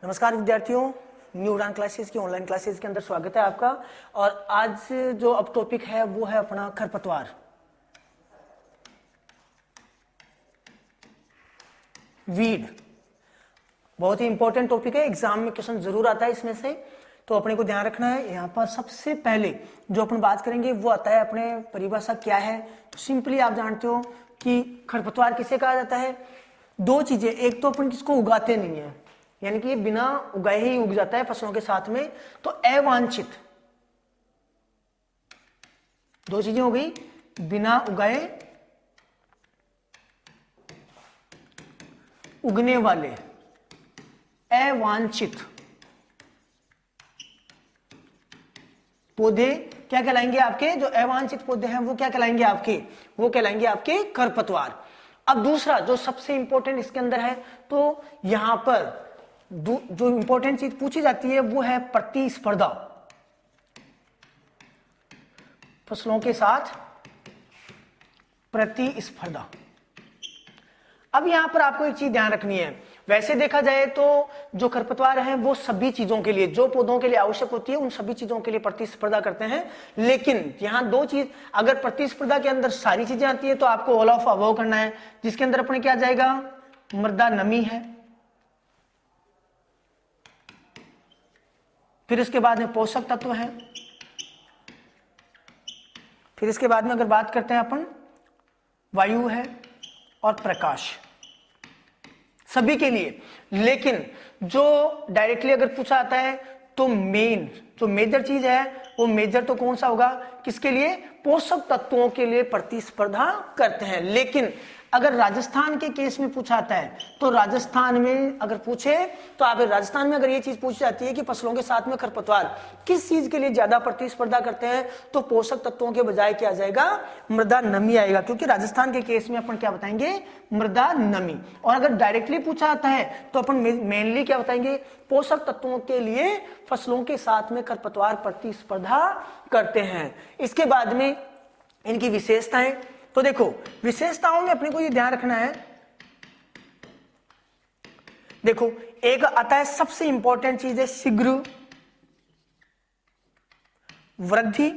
नमस्कार विद्यार्थियों, न्यू उड़ान क्लासेस की ऑनलाइन क्लासेस के अंदर स्वागत है आपका। और आज जो अब टॉपिक है वो है अपना खरपतवार, वीड। बहुत ही इंपॉर्टेंट टॉपिक है, एग्जाम में क्वेश्चन जरूर आता है इसमें से, तो अपने को ध्यान रखना है। यहाँ पर सबसे पहले जो अपन बात करेंगे वो आता है अपने परिभाषा क्या है। तो सिंपली आप जानते हो कि खरपतवार किसे कहा जाता है। दो चीजें, एक तो अपन किसको उगाते नहीं है, यानी कि ये बिना उगाए ही उग जाता है फसलों के साथ में, तो अवांछित। दो चीजें हो गई, बिना उगाए उगने वाले अवांछित पौधे क्या कहलाएंगे आपके। जो अवांछित पौधे हैं वो क्या कहलाएंगे आपके, वो कहलाएंगे आपके खरपतवार। अब दूसरा जो सबसे इंपॉर्टेंट इसके अंदर है, तो यहां पर जो इंपॉर्टेंट चीज पूछी जाती है वो है प्रतिस्पर्धा फसलों के साथ, प्रतिस्पर्धा। अब यहां पर आपको एक चीज ध्यान रखनी है। वैसे देखा जाए तो जो खरपतवार हैं वो सभी चीजों के लिए, जो पौधों के लिए आवश्यक होती है उन सभी चीजों के लिए प्रतिस्पर्धा करते हैं। लेकिन यहां दो चीज, अगर प्रतिस्पर्धा के अंदर सारी चीजें आती है तो आपको ऑल ऑफ अबव करना है, जिसके अंदर अपने क्या जाएगा, मृदा नमी है, फिर इसके बाद में पोषक तत्व हैं, फिर इसके बाद में अगर बात करते हैं अपन वायु है और प्रकाश, सभी के लिए। लेकिन जो डायरेक्टली अगर पूछा आता है तो मेन जो मेजर चीज है वो मेजर तो कौन सा होगा, किसके लिए, पोषक तत्वों के लिए प्रतिस्पर्धा करते हैं। लेकिन अगर राजस्थान के केस में पूछा आता है तो राजस्थान में अगर पूछे तो आप राजस्थान में अगर ये चीज पूछी जाती है कि फसलों के साथ में खरपतवार किस चीज के लिए ज्यादा प्रतिस्पर्धा करते हैं, तो पोषक तत्वों के बजाय क्या आ जाएगा, मृदा नमी आएगा। क्योंकि राजस्थान के केस में अपन क्या बताएंगे, मृदा नमी। और अगर डायरेक्टली पूछा आता है तो अपन मेनली क्या बताएंगे, पोषक तत्वों के लिए फसलों के साथ में खरपतवार प्रतिस्पर्धा करते हैं। इसके बाद में इनकी विशेषताएं, तो देखो विशेषताओं में अपने को ये ध्यान रखना है। देखो एक आता है सबसे इंपॉर्टेंट चीज है शीघ्र वृद्धि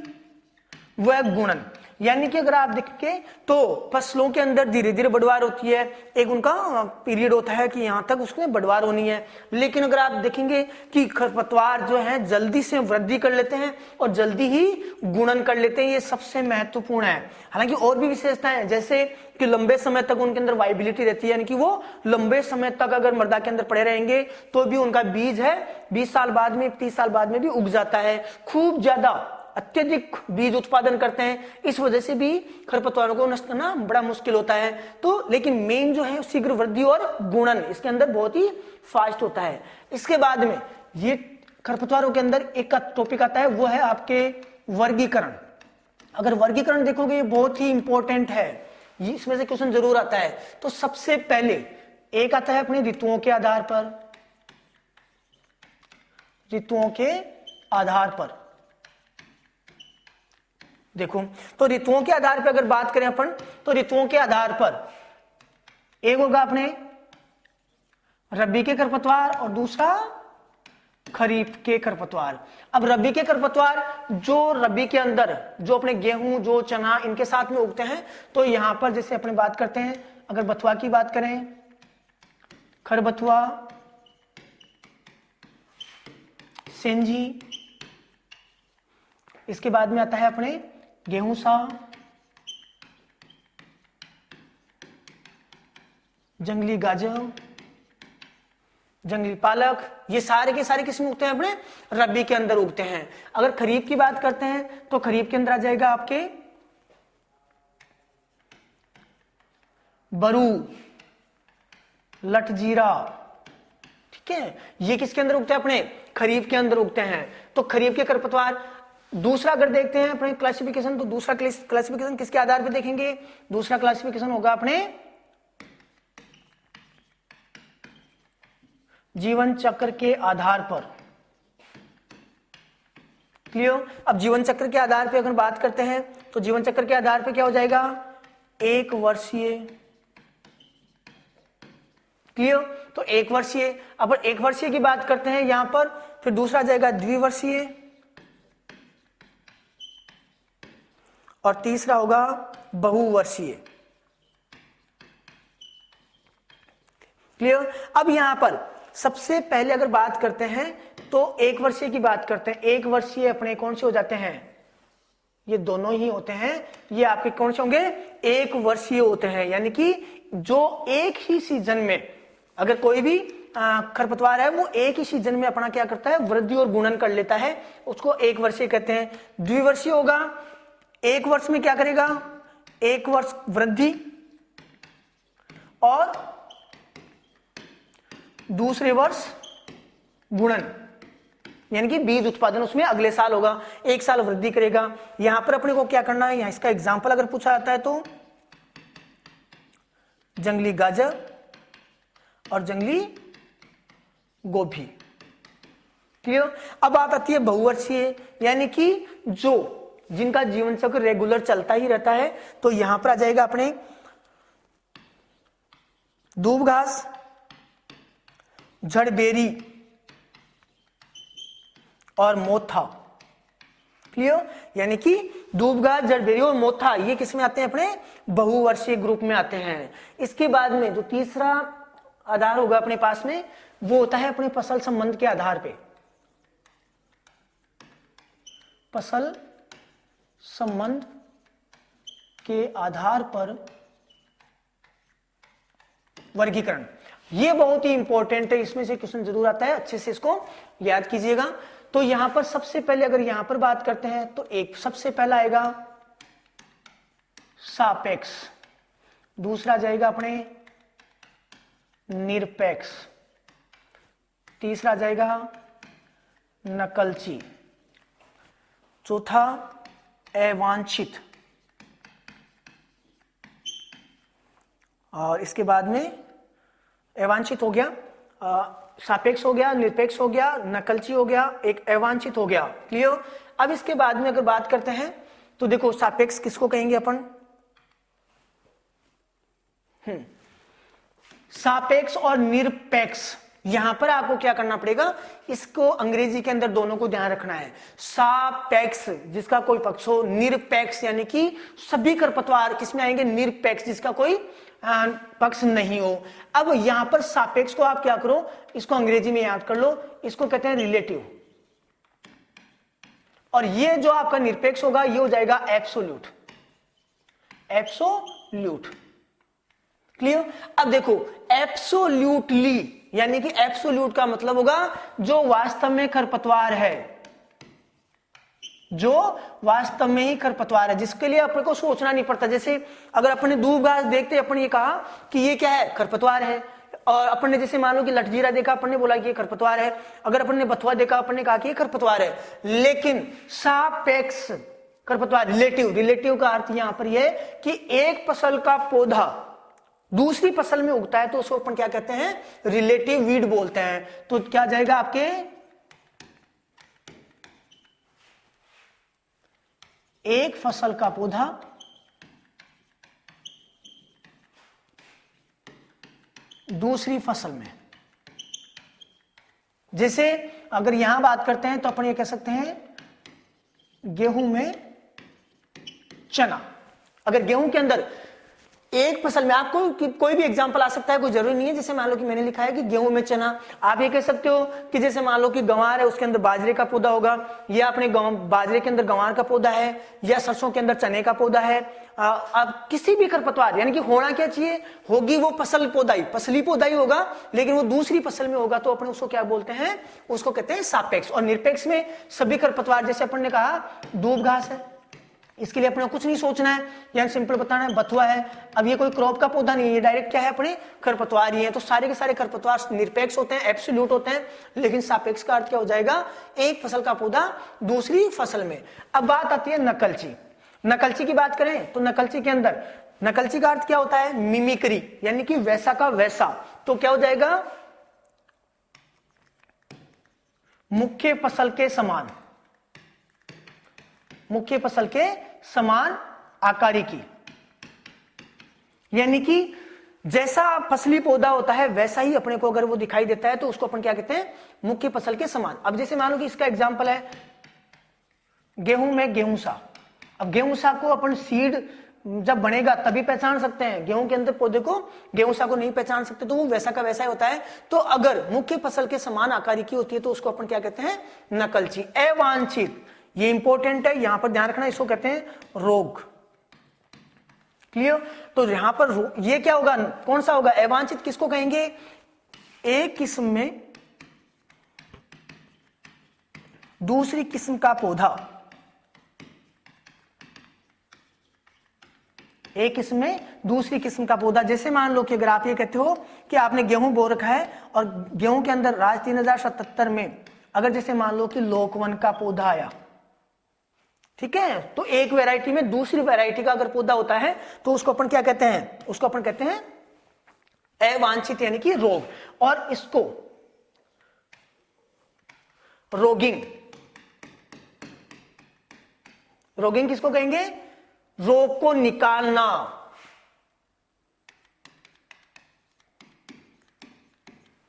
व गुणन। यानी कि अगर आप देखेंगे तो फसलों के अंदर धीरे धीरे बढ़वार होती है, एक उनका पीरियड होता है कि यहां तक उसमें बढ़वार होनी है। लेकिन अगर आप देखेंगे कि खरपतवार जो है जल्दी से वृद्धि कर लेते हैं और जल्दी ही गुणन कर लेते हैं, ये सबसे महत्वपूर्ण है। हालांकि और भी विशेषताएं हैं, जैसे कि लंबे समय तक उनके अंदर वाइबिलिटी रहती है, यानी कि वो लंबे समय तक अगर मृदा के अंदर पड़े रहेंगे तो भी उनका बीज है 20 साल बाद में, 30 साल बाद में भी उग जाता है। खूब ज्यादा अत्यधिक बीज उत्पादन करते हैं, इस वजह से भी खरपतवारों को नष्ट करना बड़ा मुश्किल होता है। तो लेकिन मेन जो है शीघ्र वृद्धि और गुणन इसके अंदर बहुत ही फास्ट होता है। इसके बाद में ये खरपतवारों के अंदर एक टॉपिक आता है, वो है आपके वर्गीकरण। अगर वर्गीकरण देखोगे ये बहुत ही इंपॉर्टेंट है, इसमें से क्वेश्चन जरूर आता है। तो सबसे पहले एक आता है अपने ऋतुओं के आधार पर, ऋतुओं के आधार पर। देखो तो ऋतुओं के आधार पर अगर बात करें अपन, तो ऋतुओं के आधार पर एक होगा अपने रबी के खरपतवार और दूसरा खरीफ के खरपतवार। अब रबी के खरपतवार जो रबी के अंदर जो अपने गेहूं, जो चना, इनके साथ में उगते हैं, तो यहां पर जैसे अपने बात करते हैं, अगर बथुआ की बात करें, खरबथुआ, सेंजी, इसके बाद में आता है अपने गेहूं सा, जंगली गाजर, जंगली पालक, ये सारे के सारे किस्म उगते हैं अपने रबी के अंदर उगते हैं। अगर खरीफ की बात करते हैं तो खरीफ के अंदर आ जाएगा आपके बरू, लटजीरा, ठीक है, ये किसके अंदर उगते हैं, अपने खरीफ के अंदर उगते हैं। तो खरीफ के खरपतवार। दूसरा अगर देखते हैं अपने क्लासिफिकेशन, तो दूसरा क्लासिफिकेशन किसके आधार पर देखेंगे, दूसरा क्लासिफिकेशन होगा अपने जीवन चक्र के आधार पर। क्लियर। अब जीवन चक्र के आधार पर अगर बात करते हैं तो जीवन चक्र के आधार पर क्या हो जाएगा, 1 वर्षीय क्लियर? तो एक वर्षीय। अब एक वर्षीय की बात करते हैं यहां पर, फिर दूसरा जाएगा द्विवर्षीय और तीसरा होगा बहुवर्षीय। क्लियर? अब यहां पर सबसे पहले अगर बात करते हैं तो एक वर्षीय की बात करते हैं। एक वर्षीय अपने कौन से हो जाते हैं? ये दोनों ही होते हैं। ये आपके कौन से होंगे? एक वर्षीय होते हैं। यानी कि जो एक ही सीजन में, अगर कोई भी खरपतवार है वो एक ही सीजन में अपना क्या करता है? वृद्धि और गुणन कर लेता है, उसको एक वर्षीय कहते हैं। द्विवर्षीय होगा, एक वर्ष में क्या करेगा? एक वर्ष वृद्धि और दूसरे वर्ष गुणन, यानी कि बीज उत्पादन उसमें अगले साल होगा, एक साल वृद्धि करेगा। यहां पर अपने को क्या करना है? यहां इसका एग्जाम्पल अगर पूछा जाता है तो जंगली गाजर और जंगली गोभी। क्लियर? अब बात आती है बहुवर्षीय, यानी कि जो जिनका जीवन चक्र रेगुलर चलता ही रहता है। तो यहां पर आ जाएगा अपने दूब घास, जड़बेरी और मोथा। क्लियर? यानी कि दूब घास, जड़बेरी और मोथा ये किस में आते हैं? अपने बहुवर्षीय ग्रुप में आते हैं। इसके बाद में जो तीसरा आधार होगा अपने पास में, वो होता है अपने फसल संबंध के आधार पे। फसल संबंध के आधार पर वर्गीकरण, ये बहुत ही इंपॉर्टेंट है, इसमें से क्वेश्चन जरूर आता है, अच्छे से इसको याद कीजिएगा। तो यहां पर सबसे पहले अगर यहां पर बात करते हैं तो एक सबसे पहला आएगा सापेक्ष, दूसरा जाएगा अपने निरपेक्ष, तीसरा जाएगा नकलची, चौथा अवांछित और इसके बाद में अवांछित हो गया, सापेक्ष हो गया, निरपेक्ष हो गया, नकलची हो गया, एक अवांछित हो गया। क्लियर? अब इसके बाद में अगर बात करते हैं तो देखो सापेक्ष किसको कहेंगे अपन? सापेक्ष और निरपेक्ष, यहां पर आपको क्या करना पड़ेगा? इसको अंग्रेजी के अंदर दोनों को ध्यान रखना है। सापेक्ष जिसका कोई पक्ष हो, निरपेक्ष यानी कि सभी खरपतवार किसमें आएंगे? निरपेक्ष जिसका कोई पक्ष नहीं हो। अब यहां पर सापेक्ष को आप क्या करो? इसको अंग्रेजी में याद कर लो, इसको कहते हैं रिलेटिव, और ये जो आपका निरपेक्ष होगा ये हो जाएगा एब्सोल्यूट। एब्सोल्यूट। क्लियर? अब देखो एब्सोल्यूटली, यानी कि एब्सोल्यूट का मतलब होगा जो वास्तव में खरपतवार है, जो वास्तव में ही खरपतवार है, जिसके लिए अपने को सोचना नहीं पड़ता। जैसे अगर अपने दूब घास देखते अपन ये कहा कि ये क्या है? खरपतवार है। और अपन ने जैसे मान लो कि लठजीरा देखा, अपन ने बोला कि ये खरपतवार है। अगर अपन ने बथुआ देखा, अपन ने कहा कि ये खरपतवार है। लेकिन सापेक्ष खरपतवार, रिलेटिव का अर्थ यहां पर यह कि एक फसल का पौधा दूसरी फसल में उगता है तो उसको अपन क्या कहते हैं? रिलेटिव वीड बोलते हैं। तो क्या जाएगा आपके? एक फसल का पौधा दूसरी फसल में। जैसे अगर यहां बात करते हैं तो अपन ये कह सकते हैं गेहूं में चना। अगर गेहूं के अंदर एक फसल में, आपको कोई भी एग्जांपल आ सकता है, कोई जरूरी नहीं है। जैसे मान लो कि मैंने लिखा है कि गेहूं में चना, आप ये कह सकते हो कि जैसे मान लो कि गंवार है, उसके अंदर बाजरे का पौधा होगा, या अपने बाजरे के अंदर गंवार का पौधा है, या सरसों के अंदर चने का पौधा है। अब किसी भी खरपतवार, यानी कि होना क्या चाहिए? होगी वो फसल पौधा ही, फसली पौधा ही होगा, लेकिन वो दूसरी फसल में होगा तो अपन उसको क्या बोलते हैं? उसको कहते हैं सापेक्ष। और निरपेक्ष में सभी खरपतवार, जैसे अपन ने कहा दूब घास है, इसके लिए अपने कुछ नहीं सोचना है, यानी सिंपल बताना है बथुआ है। अब ये कोई क्रॉप का पौधा नहीं है, ये डायरेक्ट क्या है? अपने खरपतवार ही है। तो सारे के सारे खरपतवार निरपेक्ष होते हैं, एब्सोल्यूट होते हैं। लेकिन सापेक्ष का अर्थ क्या हो जाएगा? एक फसल का पौधा दूसरी फसल में। अब बात आती है नकलची। नकलची की बात करें तो नकलची के अंदर, नकलची का अर्थ क्या होता है? मिमिक्री, यानी कि वैसा का वैसा। तो क्या हो जाएगा? मुख्य फसल के समान, मुख्य फसल के समान आकारी की, यानी कि जैसा फसली पौधा होता है वैसा ही अपने को अगर वो दिखाई देता है तो उसको अपन क्या कहते हैं, मुख्य फसल के समान। अब जैसे मान लो कि इसका एग्जांपल है गेहूं में गेहूंसा। अब गेहूंसा को अपन सीड जब बनेगा तभी पहचान सकते हैं, गेहूं के अंदर पौधे को गेहूंसा को नहीं पहचान सकते, तो वो वैसा का वैसा ही होता है। तो अगर मुख्य फसल के समान आकार की होती है तो उसको अपन क्या कहते हैं, नकलची। अवांछित, ये इंपॉर्टेंट है, यहां पर ध्यान रखना, इसको कहते हैं रोग। क्लियर? तो यहां पर ये क्या होगा, कौन सा होगा, अवांछित किसको कहेंगे, एक किस्म में दूसरी किस्म का पौधा, एक किस्म में दूसरी किस्म का पौधा। जैसे मान लो कि अगर आप ये कहते हो कि आपने गेहूं बो रखा है और गेहूं के अंदर राज 3077 में अगर जैसे मान लो कि लोकवन का पौधा आया, ठीक है, तो एक वैरायटी में दूसरी वैरायटी का अगर पौधा होता है तो उसको अपन क्या कहते हैं, उसको अपन कहते हैं अवांछित यानी कि रोग। और इसको रोगिंग, रोगिंग किसको कहेंगे, रोग को निकालना।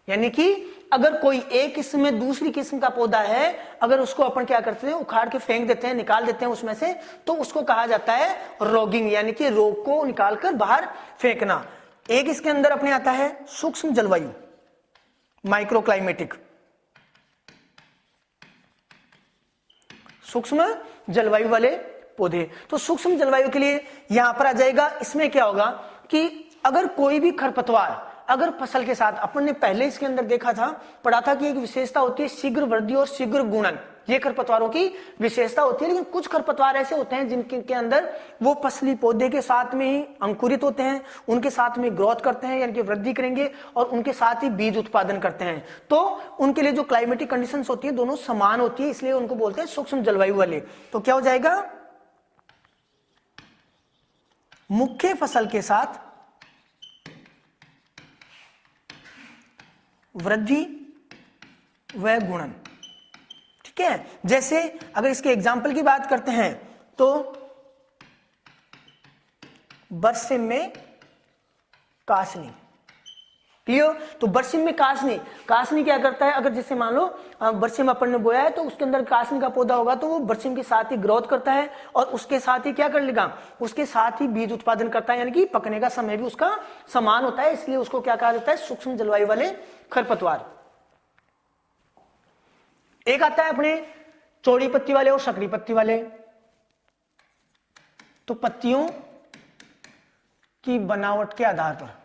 यानी कि अगर कोई एक किस्म में दूसरी किस्म का पौधा है, अगर उसको अपन क्या करते हैं, उखाड़ के फेंक देते हैं, निकाल देते हैं उसमें से, तो उसको कहा जाता है रोगिंग, यानी कि रोग को निकालकर बाहर फेंकना। एक इसके अंदर अपने आता है सूक्ष्म जलवायु, माइक्रो क्लाइमेटिक, सूक्ष्म जलवायु वाले पौधे। तो सूक्ष्म जलवायु के लिए यहां पर आ जाएगा। इसमें क्या होगा कि अगर कोई भी खरपतवार अगर फसल के साथ, अपन ने पहले इसके अंदर देखा था, पढ़ा था कि एक विशेषता होती है शीघ्र वृद्धि और शीघ्र गुणन, ये खरपतवारों की विशेषता होती है। लेकिन कुछ खरपतवार ऐसे होते हैं जिनके अंदर वो फसली पौधे के साथ में ही अंकुरित होते हैं, उनके साथ में ग्रोथ करते हैं, यानी कि वृद्धि करेंगे, और उनके साथ ही बीज उत्पादन करते हैं। तो उनके लिए जो क्लाइमेटिक कंडीशंस होती है दोनों समान होती है, इसलिए उनको बोलते हैं सूक्ष्म जलवायु वाले। तो क्या हो जाएगा, मुख्य फसल के साथ वृद्धि व गुणन। ठीक है, जैसे अगर इसके एग्जाम्पल की बात करते हैं तो बरसिम में कासनी। क्लियर? तो बरसिम में कासनी, कासनी क्या करता है, अगर जैसे मान लो बरसिम अपन ने बोया है तो उसके अंदर कासनी का पौधा होगा, तो वो बरसिम के साथ ही ग्रोथ करता है और उसके साथ ही क्या कर लेगा, उसके साथ ही बीज उत्पादन करता है, यानी कि पकने का समय भी उसका समान होता है, इसलिए उसको क्या कहा जाता है, सूक्ष्म जलवायु वाले खरपतवार। एक आता है अपने चौड़ी पत्ती वाले और सकरी पत्ती वाले। तो पत्तियों की बनावट के आधार पर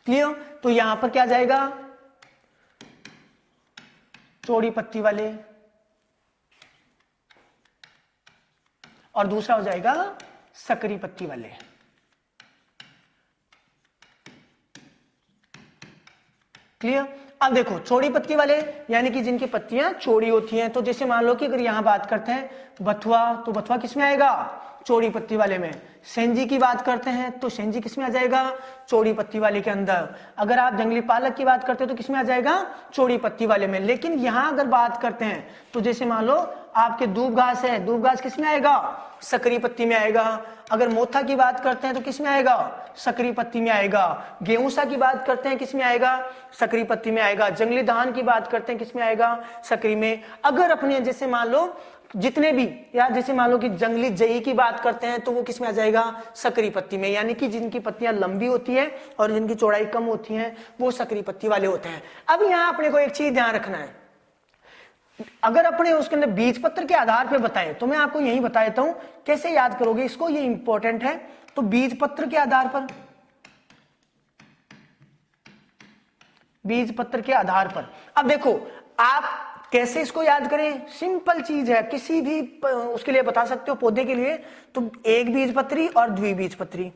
क्लियर? तो यहां पर क्या जाएगा, चौड़ी पत्ती वाले, और दूसरा हो जाएगा सकरी पत्ती वाले। क्लियर? अब देखो चौड़ी पत्ती वाले यानी कि जिनकी पत्तियां चौड़ी होती हैं। तो जैसे मान लो कि अगर यहां बात करते हैं बथुआ, तो बथुआ किसमें आएगा, चौड़ी पत्ती वाले में। सेंजी की बात करते हैं तो सेंजी किसमें आ जाएगा, चौड़ी पत्ती वाले के अंदर। अगर आप जंगली पालक की बात करते हो तो किसमें आ जाएगा, चौड़ी पत्ती वाले में। लेकिन यहां अगर बात करते हैं तो जैसे मान लो आपके दूब घास है, दूब घास किसमें आएगा, सकरी पत्ती में आएगा। अगर मोथा की बात करते हैं तो किसमें आएगा, सकरी पत्ती में आएगा। गेहूंसा की बात करते हैं किसमें आएगा, सकरी पत्ती में आएगा। जंगली धान की बात करते हैं किसमें आएगा, सकरी में। अगर अपने जैसे मान लो जितने भी, या जैसे मान लो कि जंगली जई की बात करते हैं तो वो किसमें आ जाएगा, सकरी पत्ती में। यानी कि जिनकी पत्तियां लंबी होती है और जिनकी चौड़ाई कम होती है वो सकरी पत्ती वाले होते हैं। अब यहां अपने को एक चीज ध्यान रखना है, अगर अपने उसके अंदर बीज पत्र के आधार पर बताएं तो मैं आपको यही बता देता हूं कैसे याद करोगे इसको, ये इंपॉर्टेंट है। तो बीज पत्र के आधार पर, बीज पत्र के आधार पर, अब देखो आप कैसे इसको याद करें, सिंपल चीज है, किसी भी उसके लिए बता सकते हो पौधे के लिए। तो एक बीजपत्री और द्विबीजपत्री।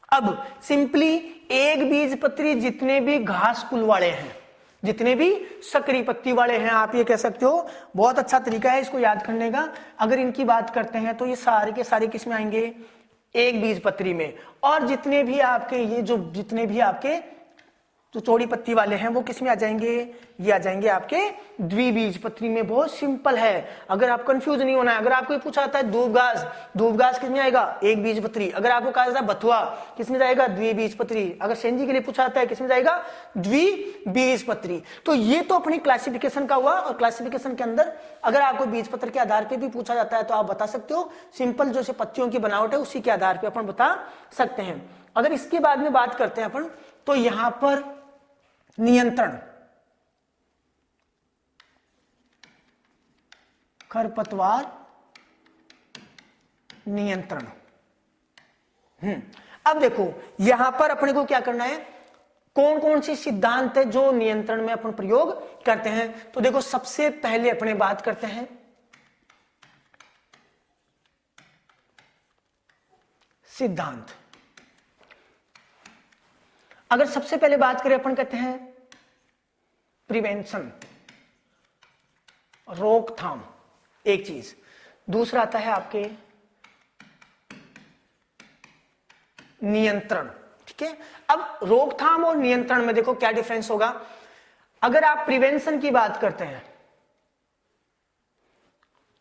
अब सिंपली एक बीजपत्री जितने भी घास कुल वाले हैं, जितने भी सकरी पत्ती वाले हैं, आप ये कह सकते हो, बहुत अच्छा तरीका है इसको याद करने का। अगर इनकी बात करते हैं तो ये सारे के सारे किसमें आएंगे, एक बीजपत्री में। और जितने भी आपके ये जो जितने भी आपके जो चौड़ी पत्ती वाले हैं वो किस में आ जाएंगे, ये आ जाएंगे आपके द्विबीजपत्री में। बहुत सिंपल है, अगर आप कंफ्यूज नहीं होना है। अगर आपको पूछा जाता है दूब घास, दूब घास किस में आएगा, एक बीजपत्री। अगर आपको कहा जाता है बथुआ, किस में जाएगा, द्विबीजपत्री। अगर सेंजी के लिए पूछा जाता है किस में जाएगा, द्विबीजपत्री। तो ये तो अपनी क्लासिफिकेशन का हुआ। और क्लासिफिकेशन के अंदर अगर आपको बीजपत्र के आधार पर भी पूछा जाता है तो आप बता सकते हो। सिंपल जो से पत्तियों की बनावट है उसी के आधार पर अपन बता सकते हैं। अगर इसके बाद में बात करते हैं अपन, तो यहां पर नियंत्रण, खरपतवार नियंत्रण। अब देखो यहां पर अपने को क्या करना है, कौन कौन सी सिद्धांत है जो नियंत्रण में अपन प्रयोग करते हैं। तो देखो सबसे पहले अपने बात करते हैं सिद्धांत। अगर सबसे पहले बात करें अपन कहते हैं प्रिवेंशन, रोकथाम, एक चीज। दूसरा आता है आपके नियंत्रण। ठीक है, अब रोकथाम और नियंत्रण में देखो क्या डिफरेंस होगा। अगर आप प्रिवेंशन की बात करते हैं,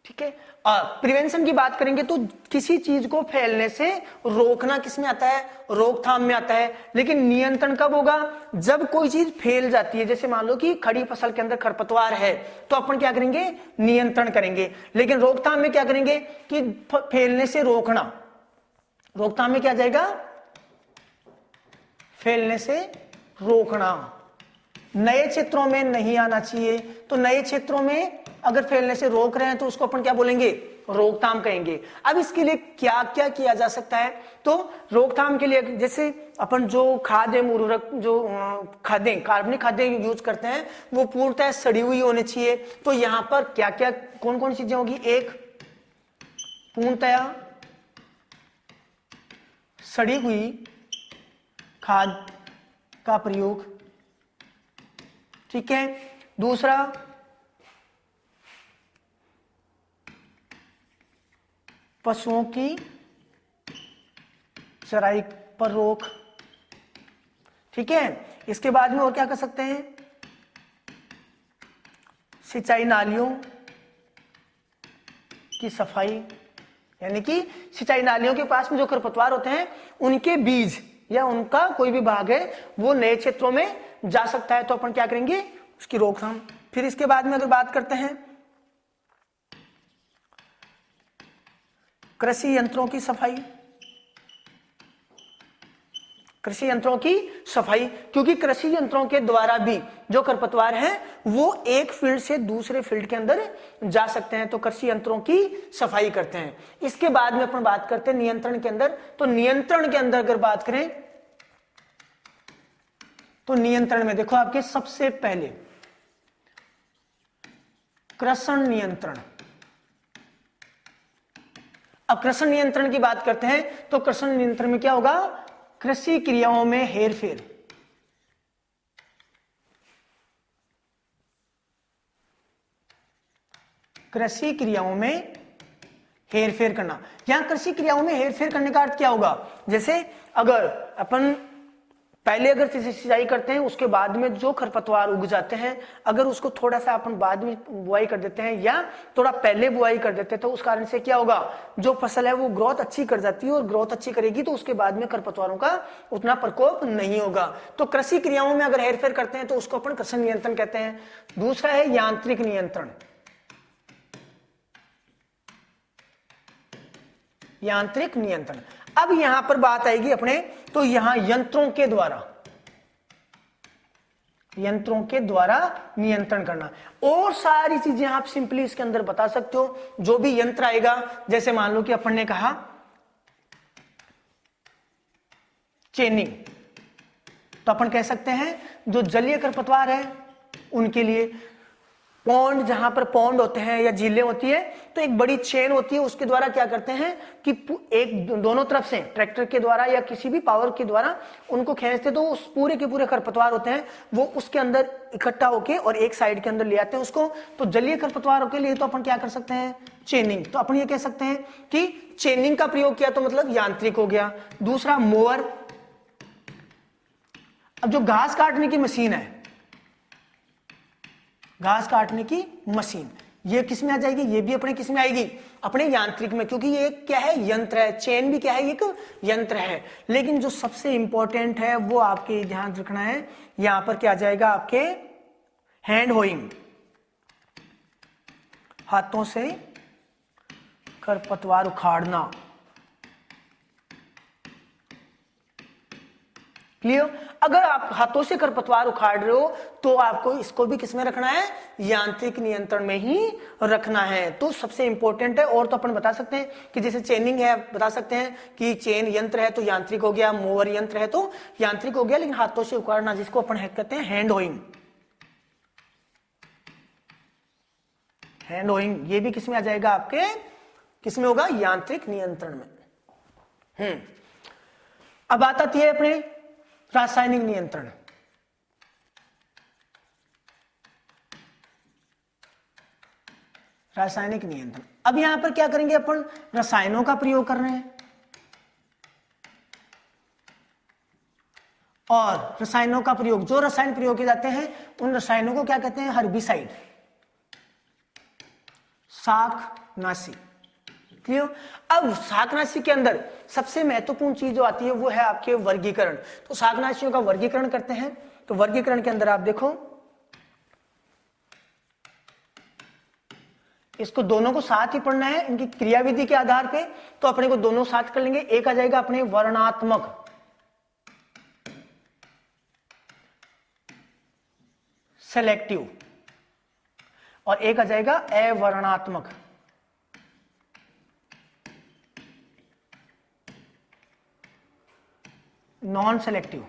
ठीक है, प्रिवेंशन की बात करेंगे तो किसी चीज को फैलने से रोकना किस में आता है, रोकथाम में आता है। लेकिन नियंत्रण कब होगा, जब कोई चीज फैल जाती है। जैसे मान लो कि खड़ी फसल के अंदर खरपतवार है तो अपन क्या करेंगे, नियंत्रण करेंगे। लेकिन रोकथाम में क्या करेंगे कि फैलने से रोकना। रोकथाम में क्या जाएगा, फैलने से रोकना। नए क्षेत्रों में नहीं आना चाहिए। तो नए क्षेत्रों में अगर फैलने से रोक रहे हैं तो उसको अपन क्या बोलेंगे, रोकथाम कहेंगे। अब इसके लिए क्या क्या किया जा सकता है, तो रोकथाम के लिए जैसे अपन जो खाद्य उर्वरक, जो खादें, कार्बनिक खादें यूज करते हैं वो पूर्णतः सड़ी हुई होनी चाहिए। तो यहां पर क्या क्या कौन कौन सी चीजें होगी, एक पूर्णतः सड़ी हुई खाद का प्रयोग, ठीक है। दूसरा पशुओं की चराई पर रोक, ठीक है। इसके बाद में और क्या कर सकते हैं, सिंचाई नालियों की सफाई, यानी कि सिंचाई नालियों के पास में जो खरपतवार होते हैं उनके बीज या उनका कोई भी भाग है वो नए क्षेत्रों में जा सकता है, तो अपन क्या करेंगे, उसकी रोकथाम। फिर इसके बाद में अगर बात करते हैं कृषि यंत्रों की सफाई, कृषि यंत्रों की सफाई, क्योंकि कृषि यंत्रों के द्वारा भी जो खरपतवार हैं वो एक फील्ड से दूसरे फील्ड के अंदर जा सकते हैं, तो कृषि यंत्रों की सफाई करते हैं। इसके बाद में अपन बात करते हैं नियंत्रण के अंदर। तो नियंत्रण के अंदर अगर बात करें तो नियंत्रण में देखो आपके सबसे पहले कृषण नियंत्रण। अब कृषण नियंत्रण की बात करते हैं तो कृषण नियंत्रण में क्या होगा, कृषि क्रियाओं में हेरफेर, कृषि क्रियाओं में हेरफेर करना। यहां कृषि क्रियाओं में हेरफेर करने का अर्थ क्या होगा, जैसे अगर अपन पहले अगर सिंचाई करते हैं उसके बाद में जो खरपतवार उग जाते हैं, अगर उसको थोड़ा सा अपन बाद में बुआई कर देते हैं या थोड़ा पहले बुआई कर देते हैं तो उस कारण से क्या होगा, जो फसल है वो ग्रोथ अच्छी कर जाती है, और ग्रोथ अच्छी करेगी तो उसके बाद में खरपतवारों का उतना प्रकोप नहीं होगा। तो कृषि क्रियाओं में अगर हेरफेर करते हैं तो उसको अपन कृषि नियंत्रण कहते हैं। दूसरा है यांत्रिक नियंत्रण, यांत्रिक नियंत्रण। अब यहां पर बात आएगी अपने, तो यहां यंत्रों के द्वारा नियंत्रण करना। और सारी चीजें आप सिंपली इसके अंदर बता सकते हो, जो भी यंत्र आएगा। जैसे मान लो कि अपन ने कहा चेनिंग, तो अपन कह सकते हैं जो जलीय खरपतवार है उनके लिए पॉन्ड, जहां पर पॉन्ड होते हैं या झीलें होती है तो एक बड़ी चेन होती है, उसके द्वारा क्या करते हैं कि एक दोनों तरफ से ट्रैक्टर के द्वारा या किसी भी पावर के द्वारा उनको खींचते, तो उस पूरे के पूरे खरपतवार होते हैं वो उसके अंदर इकट्ठा होके और एक साइड के अंदर ले आते हैं उसको। तो जलीय खरपतवारों के लिए तो अपन क्या कर सकते हैं, चेनिंग। तो अपन ये कह सकते हैं कि चेनिंग का प्रयोग किया तो मतलब यांत्रिक हो गया। दूसरा मोवर, अब जो घास काटने की मशीन है, घास काटने की मशीन, ये किस में आ जाएगी? ये भी अपने किस में आएगी? अपने यांत्रिक में, क्योंकि ये क्या है? यंत्र है। चेन भी क्या है? एक यंत्र है। लेकिन जो सबसे इंपॉर्टेंट है वो आपके ध्यान रखना है, यहां पर क्या आ जाएगा? आपके हैंड होइंग, हाथों से खरपतवार उखाड़ना। क्लियर? अगर आप हाथों से खरपतवार उखाड़ रहे हो तो आपको इसको भी किसमें रखना है? यांत्रिक नियंत्रण में ही रखना है। तो सबसे इंपॉर्टेंट है। और तो अपन बता सकते हैं कि जैसे चेनिंग है, बता सकते हैं कि चेन यंत्र है तो यांत्रिक हो गया, मोवर यंत्र है तो यांत्रिक हो गया, लेकिन हाथों से उखाड़ना जिसको अपन कहते हैं हैंड होइंग, हैंड होइंग, ये भी किसमें आ जाएगा? आपके किसमें होगा? यांत्रिक नियंत्रण में। अब बात आती है अपने रासायनिक नियंत्रण। रासायनिक नियंत्रण, अब यहां पर क्या करेंगे? अपन रसायनों का प्रयोग कर रहे हैं, और रसायनों का प्रयोग, जो रसायन प्रयोग किए जाते हैं उन रसायनों को क्या कहते हैं? हर्बिसाइड, शाकनाशी। क्लियर? अब शाकनाशी के अंदर सबसे महत्वपूर्ण चीज जो आती है वो है आपके वर्गीकरण। तो शाकनाशियों का वर्गीकरण करते हैं। तो वर्गीकरण के अंदर आप देखो, इसको दोनों को साथ ही पढ़ना है इनकी क्रियाविधि के आधार पे। तो अपने को दोनों साथ कर लेंगे। एक आ जाएगा अपने वर्णात्मक, सेलेक्टिव, और एक आ जाएगा अवर्णात्मक, नॉन सेलेक्टिव।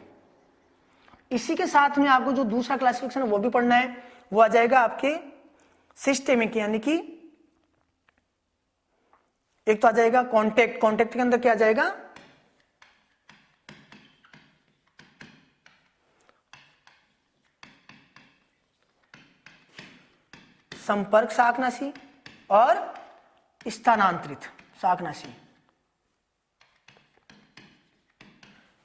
इसी के साथ में आपको जो दूसरा क्लासिफिकेशन है वो भी पढ़ना है। वो आ जाएगा आपके सिस्टेमिक, यानी कि एक तो आ जाएगा कॉन्टेक्ट। कॉन्टेक्ट के अंदर क्या आ जाएगा? संपर्क शाकनाशी और स्थानांतरित शाकनाशी।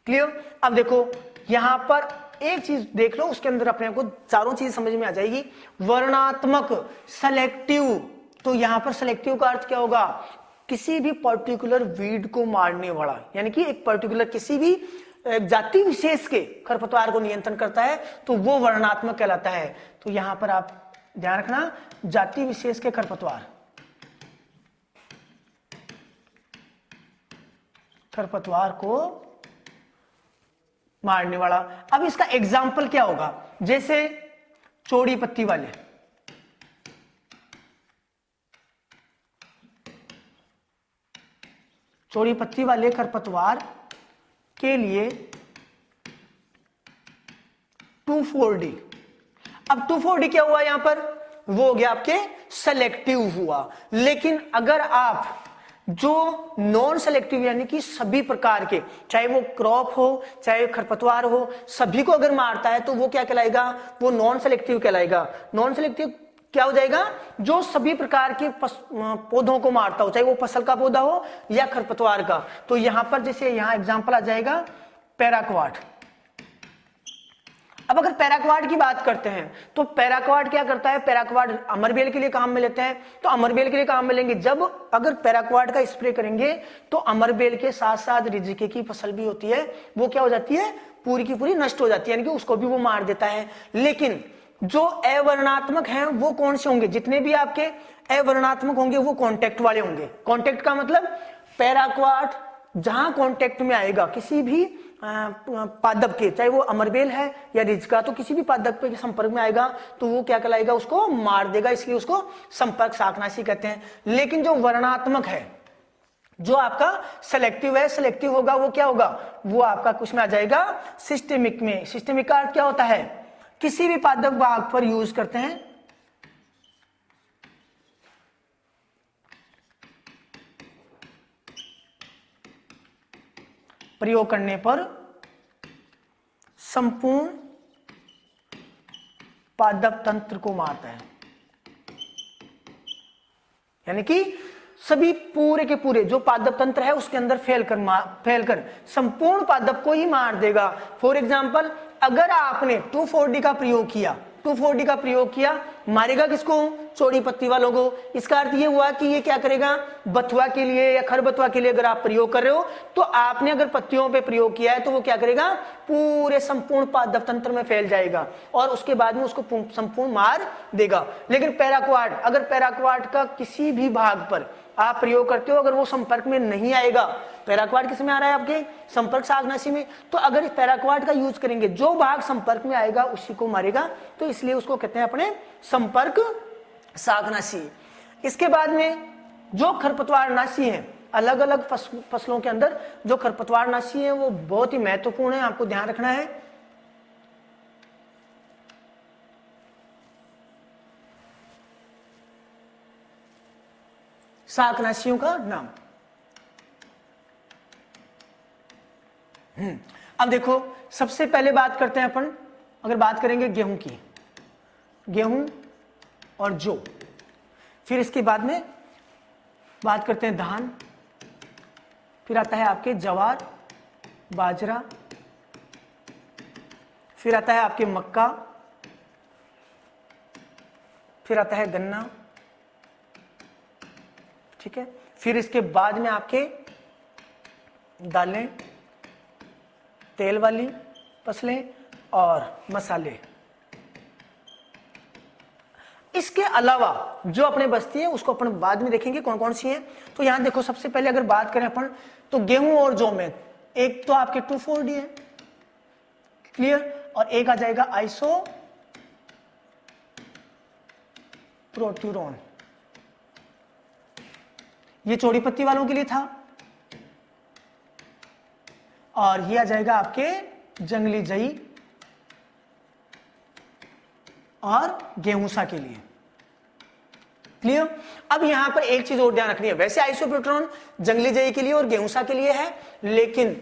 क्लियर? अब देखो यहां पर एक चीज देख लो, उसके अंदर अपने को चारों चीज समझ में आ जाएगी। वर्णात्मक, सेलेक्टिव, तो यहां पर सेलेक्टिव का अर्थ क्या होगा? किसी भी पर्टिकुलर वीड को मारने वाला, यानी कि एक पर्टिकुलर किसी भी जाति विशेष के खरपतवार को नियंत्रण करता है तो वो वर्णात्मक कहलाता है। तो यहां पर आप ध्यान रखना, जाति विशेष के खरपतवार, खरपतवार को मारने वाला। अब इसका एग्जाम्पल क्या होगा? जैसे चौड़ी पत्ती वाले, चौड़ी पत्ती वाले खरपतवार के लिए 2,4-D। अब 2,4-D क्या हुआ यहां पर? वो हो गया आपके सेलेक्टिव हुआ। लेकिन अगर आप जो नॉन सेलेक्टिव, यानी कि सभी प्रकार के, चाहे वो क्रॉप हो चाहे खरपतवार हो, सभी को अगर मारता है तो वो क्या कहलाएगा? वो नॉन सेलेक्टिव कहलाएगा। नॉन सेलेक्टिव क्या हो जाएगा? जो सभी प्रकार के पौधों को मारता हो, चाहे वो फसल का पौधा हो या खरपतवार का। तो यहां पर जैसे यहां एग्जांपल आ जाएगा पैराक्वाट। अब अगर पैराक्वाट की बात करते हैं तो पैराक्वाट क्या करता है? पैराक्वाट अमरबेल के लिए काम में लेते हैं। तो अमरबेल के लिए काम में लेंगे, जब अगर पैराक्वाट का स्प्रे करेंगे तो अमरबेल के साथ साथ रिजिके की फसल भी होती है, वो क्या हो जाती है? पूरी की पूरी नष्ट हो जाती है, यानी कि उसको भी वो मार देता है। लेकिन जो अवर्णात्मक हैं वो कौन से होंगे? जितने भी आपके अवर्णात्मक होंगे वो कॉन्टेक्ट वाले होंगे। कॉन्टेक्ट का मतलब पैराक्वाट जहां कॉन्टेक्ट में आएगा किसी भी पादप के, चाहे वो अमरबेल है या रिजका, तो किसी भी पादप के संपर्क में आएगा तो वो क्या कहलाएगा? उसको मार देगा, इसलिए उसको संपर्क शाकनाशी कहते हैं। लेकिन जो वर्णात्मक है, जो आपका सेलेक्टिव है, सेलेक्टिव होगा, वो क्या होगा? वो आपका कुछ में आ जाएगा सिस्टेमिक में। सिस्टेमिक का अर्थ क्या होता है? किसी भी पादप भाग पर यूज करते हैं, प्रयोग करने पर संपूर्ण पादप तंत्र को मारता है। यानी कि सभी पूरे के पूरे जो पादप तंत्र है उसके अंदर फैलकर संपूर्ण पादप को ही मार देगा। फॉर एग्जाम्पल, अगर आपने 2,4-D का प्रयोग किया, 2,4-D का प्रयोग किया, मारेगा किसको? चौड़ी पत्ती वालों को। इसका अर्थ ये हुआ कि ये क्या करेगा? बथुआ के लिए या खरबथुआ के लिए अगर आप प्रयोग कर रहे हो तो आपने अगर पत्तियों पे प्रयोग किया है तो वो क्या करेगा? पूरे संपूर्ण पादप तंत्र में फैल जाएगा और उसके बाद में उसको संपूर्ण मार देगा। लेकिन पैराक्वाट, अगर पैराक्वाट का किसी भी भाग पर आप प्रयोग करते हो, अगर वो संपर्क में नहीं आएगा, पैराक्वाट किस में आ रहा है? आपके संपर्क शाकनाशी में। तो अगर इस पैराक्वाट का यूज करेंगे, जो भाग संपर्क में आएगा उसी को मारेगा, तो इसलिए उसको कहते हैं अपने संपर्क शाकनाशी। इसके बाद में जो खरपतवारनाशी है, अलग अलग फसलों के अंदर जो खरपतवारनाशी है वो बहुत ही महत्वपूर्ण है, आपको ध्यान रखना है। शाकनाशियों का नाम। अब देखो, सबसे पहले बात करते हैं अपन, अगर बात करेंगे गेहूं की, गेहूं और जौ, फिर इसके बाद में बात करते हैं धान, फिर आता है आपके ज्वार, बाजरा, फिर आता है आपके मक्का, फिर आता है गन्ना, ठीक है। फिर इसके बाद में आपके दालें, तेल वाली फसलें और मसाले। इसके अलावा जो अपने बचती है उसको अपन बाद में देखेंगे कौन कौन सी है। तो यहां देखो, सबसे पहले अगर बात करें अपन तो गेहूं और जौ में एक तो आपके 2,4-D है, क्लियर, और एक आ जाएगा आइसो प्रोट्यूरॉन, ये चौड़ी पत्ती वालों के लिए था, और ये आ जाएगा आपके जंगली जई और गेहूंसा के लिए, क्लियर। अब यहां पर एक चीज और ध्यान रखनी है, वैसे आइसोप्रोट्रॉन जंगली जई के लिए और गेहूंसा के लिए है, लेकिन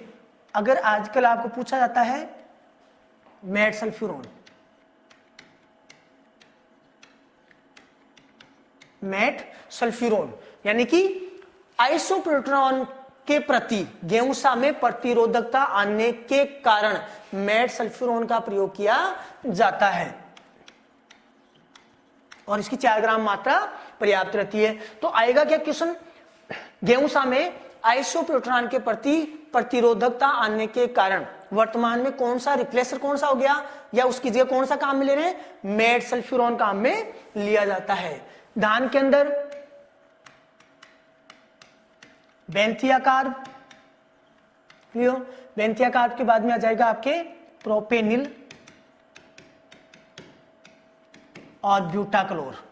अगर आजकल आपको पूछा जाता है मेट सल्फ्यूरॉन, मेट सल्फ्यूरॉन यानी कि आइसोप्रोट्रॉन के प्रति गेहूंसा में प्रतिरोधकता आने के कारण मेट सल्फ्यूरॉन का प्रयोग किया जाता है और इसकी 4 ग्राम मात्रा पर्याप्त रहती है। तो आएगा क्या क्वेश्चन, गेहूंसा में आइसोप्रोट्रॉन के प्रति प्रतिरोधकता आने के कारण वर्तमान में कौन सा रिप्लेसर कौन सा हो गया, या उसकी जगह कौन सा काम में ले रहे हैं? मेट सल्फ्यूरॉन काम में लिया जाता है। धान के अंदर बेंथिया कार्ब, क्लियर, बेंथिया कार्ब के बाद में आ जाएगा आपके प्रोपेनिल और ब्यूटाक्लोर,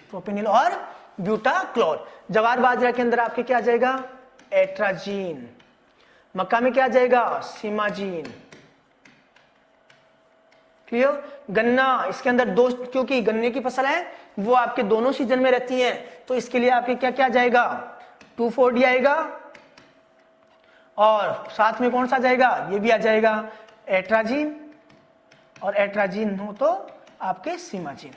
प्रोपेनिल और ब्यूटाक्लोर। जवार बाजरा के अंदर आपके क्या आ जाएगा? एट्राजीन। मक्का में क्या आ जाएगा? सीमाजीन, क्लियर। गन्ना, इसके अंदर दो, क्योंकि गन्ने की फसल है वो आपके दोनों सीजन में रहती है, तो इसके लिए आपके क्या क्या जाएगा? 2,4-D आएगा, और साथ में कौन सा जाएगा? ये भी आ जाएगा एट्राजीन, और एट्राजीन हो तो आपके सीमाजीन,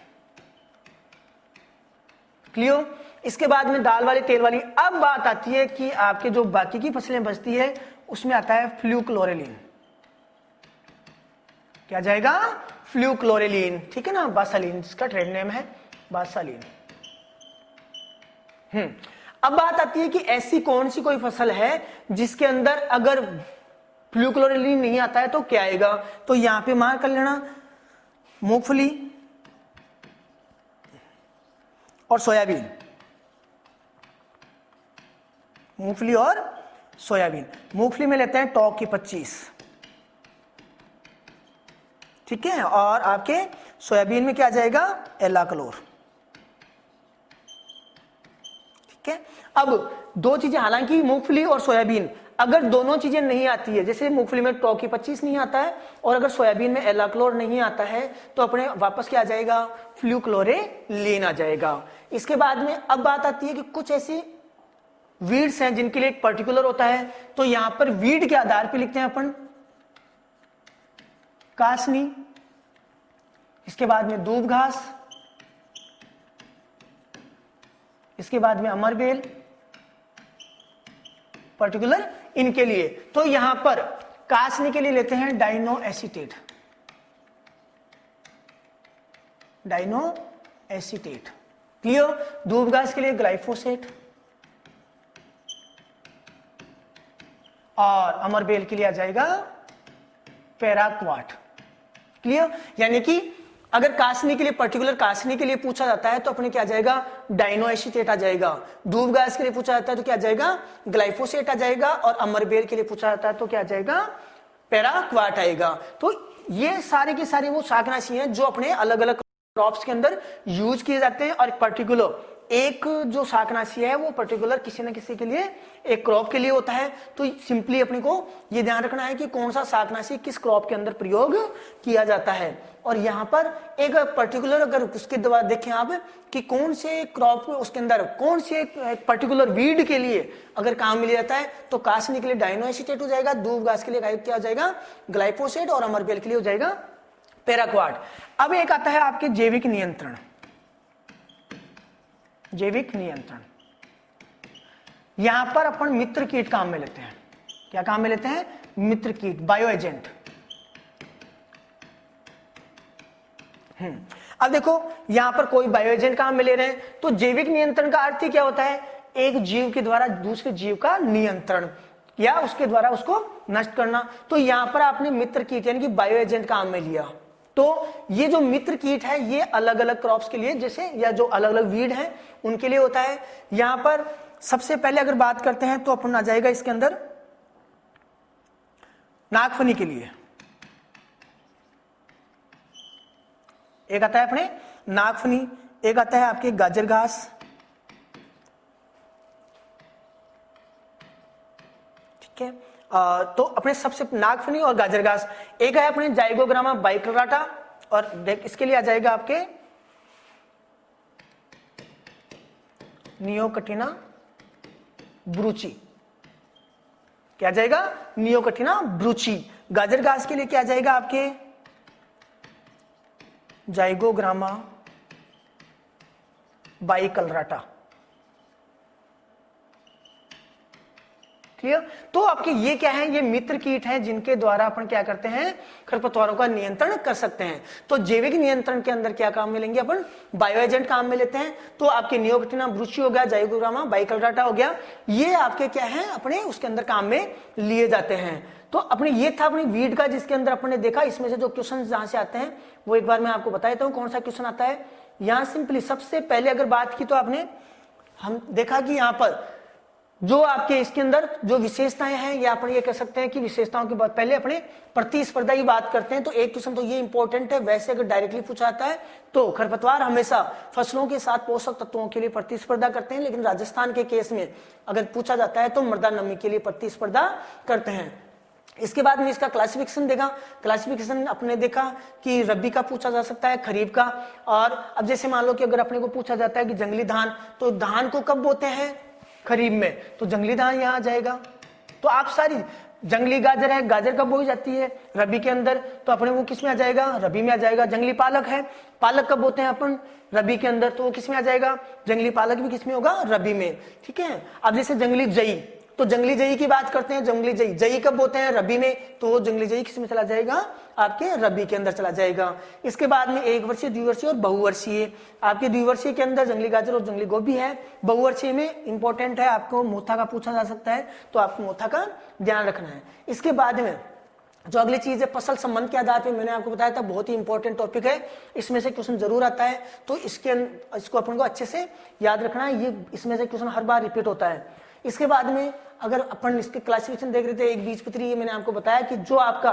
क्लियर। इसके बाद में दाल वाली, तेल वाली। अब बात आती है कि आपके जो बाकी की फसलें बचती है उसमें आता है फ्लूक्लोरेलिन, क्या जाएगा? फ्लूक्लोरेलिन, ठीक है ना, बासालिन इसका ट्रेड नेम है, बासालिन। अब बात आती है कि ऐसी कौन सी कोई फसल है जिसके अंदर अगर फ्लूक्लोरेलिन नहीं आता है तो क्या आएगा? तो यहां पे मार्क कर लेना, मूंगफली और सोयाबीन, मूंगफली और सोयाबीन। मूंगफली में लेते हैं टॉक की 25, ठीक है, और आपके सोयाबीन में क्या जाएगा? एलाक्लोर, ठीक है। अब दो चीजें, हालांकि मूंगफली और सोयाबीन अगर दोनों चीजें नहीं आती है, जैसे मूंगफली में टॉक की 25 नहीं आता है और अगर सोयाबीन में एलाक्लोर नहीं आता है, तो अपने वापस क्या आ जाएगा? फ्लूक्लोरेलिन आ जाएगा। इसके बाद में अब बात आती है कि कुछ ऐसी वीड्स हैं जिनके लिए एक पर्टिकुलर होता है, तो यहां पर वीड के आधार पर लिखते हैं अपन कासनी, इसके बाद में दूब घास, इसके बाद में अमरबेल, पर्टिकुलर इनके लिए। तो यहां पर कासनी के लिए लेते हैं dino acetate, dino acetate, clear. दूबघास के लिए ग्लाइफोसेट और अमरबेल के लिए आ जाएगा पैराक्वाट, क्लियर। यानी कि अगर कासनी के लिए, पर्टिकुलर कासनी के लिए पूछा जाता है तो अपने क्या आ जाएगा, डाइनो एसीटेट आ जाएगा। दूबघास के लिए पूछा जाता है तो क्या आ जाएगा, ग्लाइफोसेट आ जाएगा। और अमरबेल के लिए पूछा जाता है तो क्या आ जाएगा, पैराक्वाट आएगा। तो ये सारे के सारे वो शाकनाशी हैं जो अपने अलग अलग क्रॉप्स के अंदर यूज किए जाते हैं। और पर्टिकुलर एक जो शाकनाशी है वो पर्टिकुलर किसी न किसी के लिए, एक क्रॉप के लिए होता है। तो सिंपली अपने को ये ध्यान रखना है कि कौन सा शाकनाशी किस क्रॉप के अंदर प्रयोग किया जाता है। और यहाँ पर एक पर्टिकुलर अगर उसके द्वारा देखें आप कि कौन से क्रॉप उसके अंदर कौन से पर्टिकुलर वीड के लिए अगर काम मिल जाता है तो कासनी के लिए डाइनो एसीटेट हो जाएगा, दूबघास के लिए क्या हो जाएगा, ग्लाइफोसेट, और अमरबेल के लिए हो जाएगा पैराक्वाट। अब एक आता है आपके जैविक नियंत्रण, जैविक नियंत्रण। यहां पर अपन मित्र कीट काम में लेते हैं। क्या काम में लेते हैं, मित्र कीट, बायो एजेंट। अब देखो यहां पर कोई बायो एजेंट काम में ले रहे हैं तो जैविक नियंत्रण का अर्थ ही क्या होता है, एक जीव के द्वारा दूसरे जीव का नियंत्रण या उसके द्वारा उसको नष्ट करना। तो यहां पर आपने मित्र कीट यानी कि बायो एजेंट काम में लिया। तो ये जो मित्र कीट है ये अलग अलग क्रॉप्स के लिए, जैसे या जो अलग अलग वीड हैं उनके लिए होता है। यहां पर सबसे पहले अगर बात करते हैं तो अपन आ जाएगा इसके अंदर नागफनी के लिए। एक आता है अपने नागफनी, एक आता है आपके गाजर घास, ठीक है। तो अपने सबसे नागफनी और गाजर घास, एक है अपने जाइगोग्रामा बाइकलराटा, और इसके लिए आ जाएगा आपके नियोकटिना ब्रूची। क्या जाएगा, नियोकटिना ब्रूची। गाजर घास के लिए क्या जाएगा आपके जाइगोग्रामा बाइकलराटा, क्लियर। तो आपके ये क्या है, ये मित्र कीट हैं जिनके द्वारा अपन क्या करते हैं, खरपतवारों का नियंत्रण कर सकते हैं। तो जैविक नियंत्रण के अंदर क्या काम में लेंगे अपन, बायो एजेंट काम में लेते हैं। तो आपके नियोकटिना ब्रूची हो गया, जाइगोग्रामा बाइकलराटा हो गया, ये आपके क्या है अपने उसके अंदर काम में लिए जाते हैं। तो अपने ये था अपनी वीड का जिसके अंदर अपन ने देखा। इसमें से जो क्वेश्चन जहां से आते हैं वो एक बार मैं आपको बता देता हूं कौन सा क्वेश्चन आता है। यहां सिंपली सबसे पहले अगर बात की तो आपने हम देखा कि यहां पर जो आपके इसके अंदर जो विशेषताएं हैं, या अपन ये कह सकते हैं कि विशेषताओं के बाद पहले अपने प्रतिस्पर्धा की बात करते हैं। तो एक क्वेश्चन तो ये इंपॉर्टेंट है, वैसे अगर डायरेक्टली पूछा जाता है तो खरपतवार हमेशा फसलों के साथ पोषक तत्वों के लिए प्रतिस्पर्धा करते हैं, लेकिन राजस्थान के केस में अगर पूछा जाता है तो मृदा नमी के लिए प्रतिस्पर्धा करते हैं। इसके बाद में इसका क्लासिफिकेशन देखा। क्लासिफिकेशन अपने देखा कि रबी का पूछा जा सकता है, खरीफ का। और अब जैसे मान लो कि अगर अपने को पूछा जाता है कि जंगली धान, तो धान को कब बोते हैं, खरीफ में, तो जंगली धान यहां आ जाएगा। तो आप सारी जंगली गाजर है, गाजर कब बोई जाती है, रबी के अंदर, तो अपने वो किस में आ जाएगा, रबी में आ जाएगा। जंगली पालक है, पालक कब बोते हैं अपन, रबी के अंदर, तो वो किस में आ जाएगा, जंगली पालक भी किस में होगा, रबी में, ठीक है। अब जैसे जंगली जई, तो जंगली जई की बात करते हैं, जंगली जई, जई कब बोते हैं, रबी में, तो वो जंगली जई किस में चला जाएगा, आपके रबी के अंदर चला जाएगा। इसके बाद में एक वर्षीय, द्विवर्षीय और बहुवर्षीय। आपके द्विवर्षीय के अंदर जंगली गाजर और जंगली गोभी है। बहुवर्षीय में इंपॉर्टेंट है, आपको मोथा का पूछा जा सकता है, तो आपको मोथा का ध्यान रखना है। इसके बाद में जो अगली चीज है फसल संबंध के आधार पे, मैंने आपको बताया था बहुत ही इंपॉर्टेंट टॉपिक है, इसमें से क्वेश्चन जरूर आता है, तो इसको अपन को अच्छे से याद रखना है। ये इसमें से क्वेश्चन हर बार रिपीट होता है। इसके बाद में अगर अपन इसके क्लासिफिकेशन देख रहे थे, एक बीजपत्री, ये मैंने आपको बताया कि जो आपका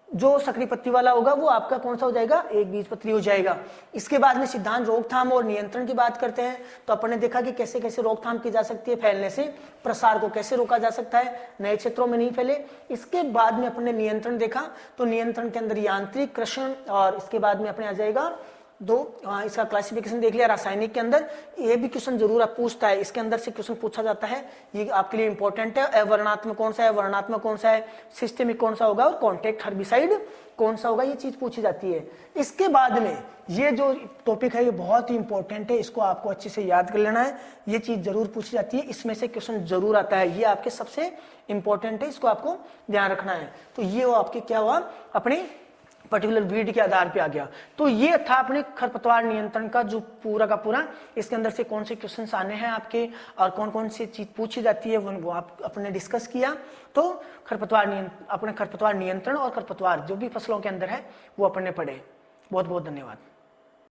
जो सकरी पत्ती वाला होगा वो आपका कौन सा हो जाएगा, एक बीजपत्री हो जाएगा। इसके बाद में सिद्धांत रोकथाम और नियंत्रण की बात करते हैं, तो अपन ने देखा कि कैसे कैसे रोकथाम की जा सकती है, फैलने से प्रसार को कैसे रोका जा सकता है, नए क्षेत्रों में नहीं फैले। इसके बाद में अपन ने नियंत्रण देखा, तो नियंत्रण के अंदर यांत्रिक, कृषण, और इसके बाद में अपने आ जाएगा दो इसका क्लासिफिकेशन देख लिया। रासायनिक के अंदर ये भी क्वेश्चन जरूर आप पूछता है, इसके अंदर से क्वेश्चन पूछा जाता है, ये आपके लिए इंपॉर्टेंट है। अवर्णात्मक कौन सा है, वर्णात्मक कौन सा है, सिस्टेमिक कौन सा होगा और कॉन्टेक्ट हर्बिसाइड कौन सा होगा, ये चीज पूछी जाती है। इसके बाद में ये जो टॉपिक है ये बहुत ही इंपॉर्टेंट है, इसको आपको अच्छे से याद कर लेना है, ये चीज जरूर पूछी जाती है, इसमें से क्वेश्चन जरूर आता है, ये आपके सबसे इंपॉर्टेंट है, इसको आपको ध्यान रखना है। तो ये वो आपके क्या हुआ, अपने पर्टिकुलर वीड के आधार पे आ गया। तो ये था अपने खरपतवार नियंत्रण का जो पूरा का पूरा, इसके अंदर से कौन से क्वेश्चंस आने हैं आपके और कौन कौन सी चीज पूछी जाती है वो आप अपने डिस्कस किया। तो अपने खरपतवार नियंत्रण और खरपतवार जो भी फसलों के अंदर है वो अपने पढ़े। बहुत बहुत धन्यवाद।